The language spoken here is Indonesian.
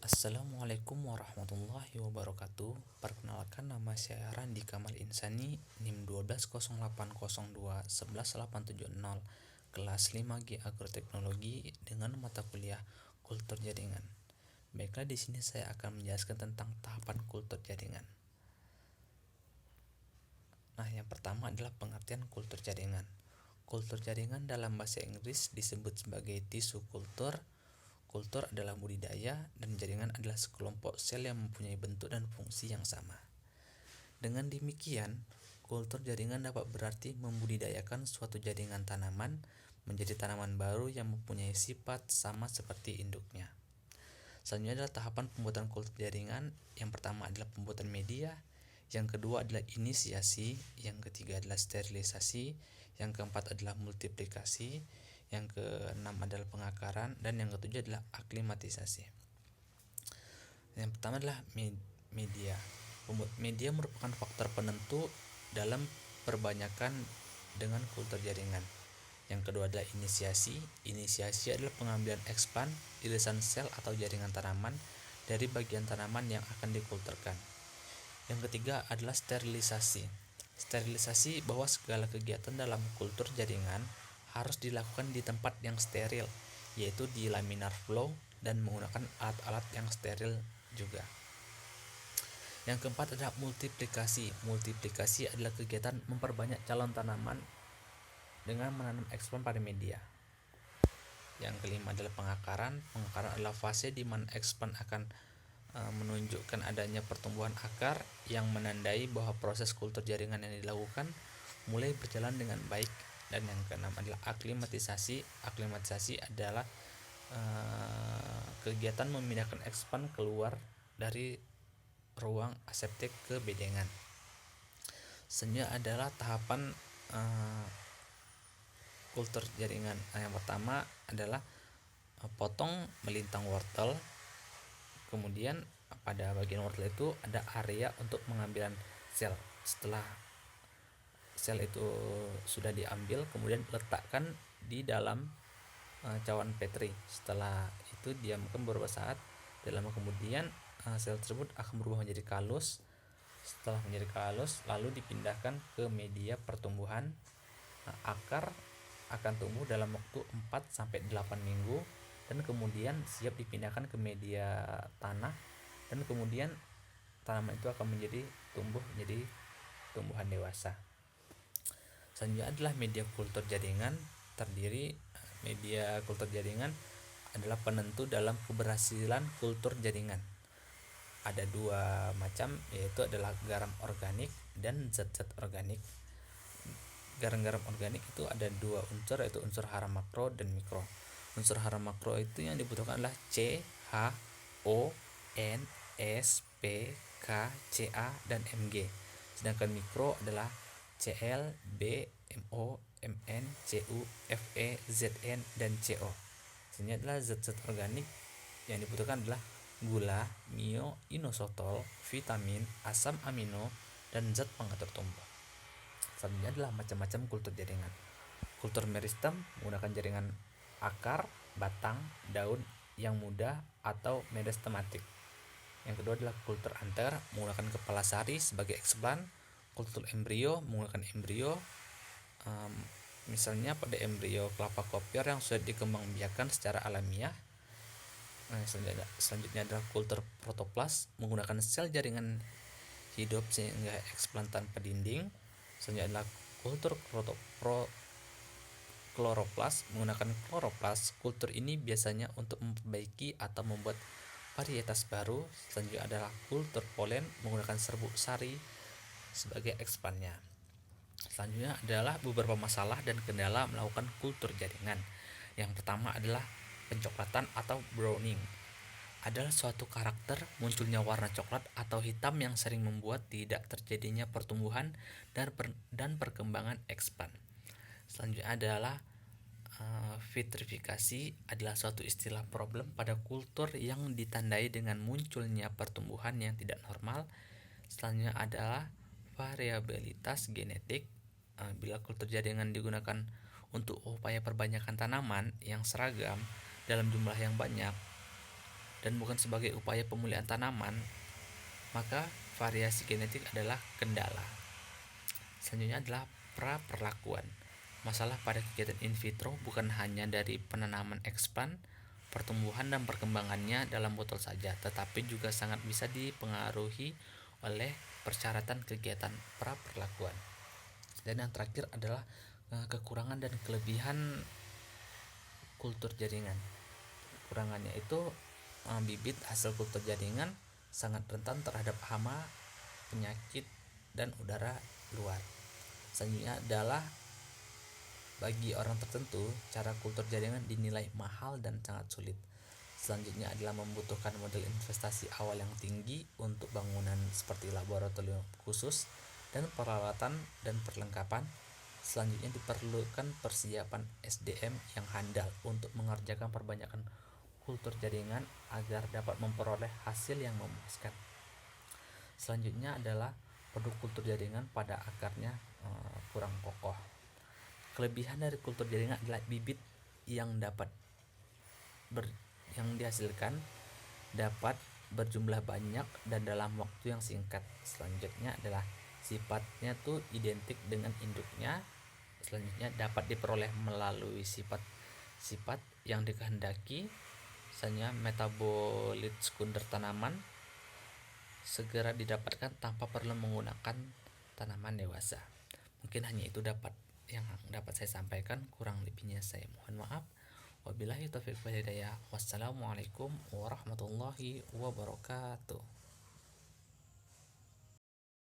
Assalamualaikum warahmatullahi wabarakatuh. Perkenalkan, nama saya Randi Kamal Insani, NIM 12080211870, kelas 5G Agroteknologi dengan mata kuliah Kultur Jaringan. Baiklah, di sini saya akan menjelaskan tentang tahapan kultur jaringan. Nah, yang pertama adalah pengertian kultur jaringan. Kultur jaringan dalam bahasa Inggris disebut sebagai tisu kultur. Kultur adalah budidaya, dan jaringan adalah sekelompok sel yang mempunyai bentuk dan fungsi yang sama. Dengan demikian, kultur jaringan dapat berarti membudidayakan suatu jaringan tanaman menjadi tanaman baru yang mempunyai sifat sama seperti induknya. Selanjutnya adalah tahapan pembuatan kultur jaringan. Yang pertama adalah pembuatan media, yang kedua adalah inisiasi, yang ketiga adalah sterilisasi, yang keempat adalah multiplikasi, yang keenam adalah pengakaran, dan yang ketujuh adalah aklimatisasi. Yang pertama adalah media. Media merupakan faktor penentu dalam perbanyakan dengan kultur jaringan. Yang kedua adalah inisiasi. Inisiasi adalah pengambilan ekspan, irisan sel atau jaringan tanaman dari bagian tanaman yang akan dikulturkan. Yang ketiga adalah sterilisasi. Sterilisasi bahwa segala kegiatan dalam kultur jaringan harus dilakukan di tempat yang steril, yaitu di laminar flow, dan menggunakan alat-alat yang steril juga. Yang keempat adalah multiplikasi. Multiplikasi adalah kegiatan memperbanyak calon tanaman dengan menanam ekspan pada media. Yang kelima adalah pengakaran. Pengakaran adalah fase di mana ekspan akan menunjukkan adanya pertumbuhan akar yang menandai bahwa proses kultur jaringan yang dilakukan mulai berjalan dengan baik. Dan yang keenam adalah aklimatisasi. Aklimatisasi adalah kegiatan memindahkan ekspan keluar dari ruang aseptik ke bedengan. Selanjutnya adalah tahapan kultur jaringan. Yang pertama adalah potong melintang wortel. Kemudian pada bagian wortel itu ada area untuk pengambilan sel. Setelah sel itu sudah diambil, kemudian letakkan di dalam cawan petri. Setelah itu diamkan beberapa saat. Dalam kemudian sel tersebut akan berubah menjadi kalus. Setelah menjadi kalus, lalu dipindahkan ke media pertumbuhan. Akar akan tumbuh dalam waktu 4-8 minggu, dan kemudian siap dipindahkan ke media tanah, dan kemudian tanaman itu akan tumbuh menjadi tumbuhan dewasa. Selanjutnya adalah media kultur jaringan. Media kultur jaringan adalah penentu dalam keberhasilan kultur jaringan. Ada dua macam, yaitu adalah garam organik dan zat-zat organik. Garam-garam organik itu ada dua unsur, yaitu unsur hara makro dan mikro. Unsur hara makro itu yang dibutuhkan adalah C, H, O, N, S, P, K, Ca, dan Mg. Sedangkan mikro adalah Cl, B, Mo, Mn, Cu, Fe, Zn, dan Co. Selanjutnya adalah zat-zat organik yang dibutuhkan adalah gula, mio, inositol, vitamin, asam amino, dan zat pengatur tumbuh. Selanjutnya adalah macam-macam kultur jaringan. Kultur meristem menggunakan jaringan akar, batang, daun yang muda atau meristematik. Yang kedua adalah kultur anter menggunakan kepala sari sebagai ekspan. Kultur embrio menggunakan embrio, misalnya pada embrio kelapa kopior yang sudah dikembangbiakkan secara alamiah. Selanjutnya adalah kultur protoplas menggunakan sel jaringan hidup sehingga ekspan tanpa dinding. Selanjutnya adalah kultur kloroplas menggunakan kloroplas. Kultur ini biasanya untuk memperbaiki atau membuat varietas baru. Selanjutnya adalah kultur polen menggunakan serbuk sari sebagai ekspannya. Selanjutnya adalah beberapa masalah dan kendala melakukan kultur jaringan. Yang pertama adalah pencoklatan atau browning. Adalah suatu karakter munculnya warna coklat atau hitam yang sering membuat tidak terjadinya pertumbuhan dan perkembangan ekspan. Selanjutnya adalah vitrifikasi adalah suatu istilah problem pada kultur yang ditandai dengan munculnya pertumbuhan yang tidak normal. Selanjutnya adalah variabilitas genetik. Bila kultur jaringan digunakan untuk upaya perbanyakan tanaman yang seragam dalam jumlah yang banyak, dan bukan sebagai upaya pemulihan tanaman, maka variasi genetik adalah kendala. Selanjutnya adalah pra-perlakuan. Masalah pada kegiatan in vitro bukan hanya dari penanaman ekspan, pertumbuhan dan perkembangannya dalam botol saja, tetapi juga sangat bisa dipengaruhi oleh persyaratan kegiatan pra-perlakuan. Dan yang terakhir adalah kekurangan dan kelebihan kultur jaringan. Kekurangannya itu bibit hasil kultur jaringan sangat rentan terhadap hama, penyakit, dan udara luar. Selanjutnya adalah bagi orang tertentu, cara kultur jaringan dinilai mahal dan sangat sulit. Selanjutnya adalah membutuhkan modal investasi awal yang tinggi untuk bangunan seperti laboratorium khusus dan peralatan dan perlengkapan. Selanjutnya diperlukan persiapan SDM yang handal untuk mengerjakan perbanyakan kultur jaringan agar dapat memperoleh hasil yang memuaskan. Selanjutnya adalah produk kultur jaringan pada akarnya kurang kokoh. Kelebihan dari kultur jaringan adalah bibit yang yang dihasilkan dapat berjumlah banyak dan dalam waktu yang singkat. Selanjutnya adalah sifatnya tuh identik dengan induknya. Selanjutnya dapat diperoleh melalui sifat yang dikehendaki. Misalnya metabolit sekunder tanaman segera didapatkan tanpa perlu menggunakan tanaman dewasa. Mungkin hanya itu yang dapat saya sampaikan, kurang lebihnya saya mohon maaf. Wabillahi taufiq wal hidayah. Wassalamualaikum warahmatullahi wabarakatuh.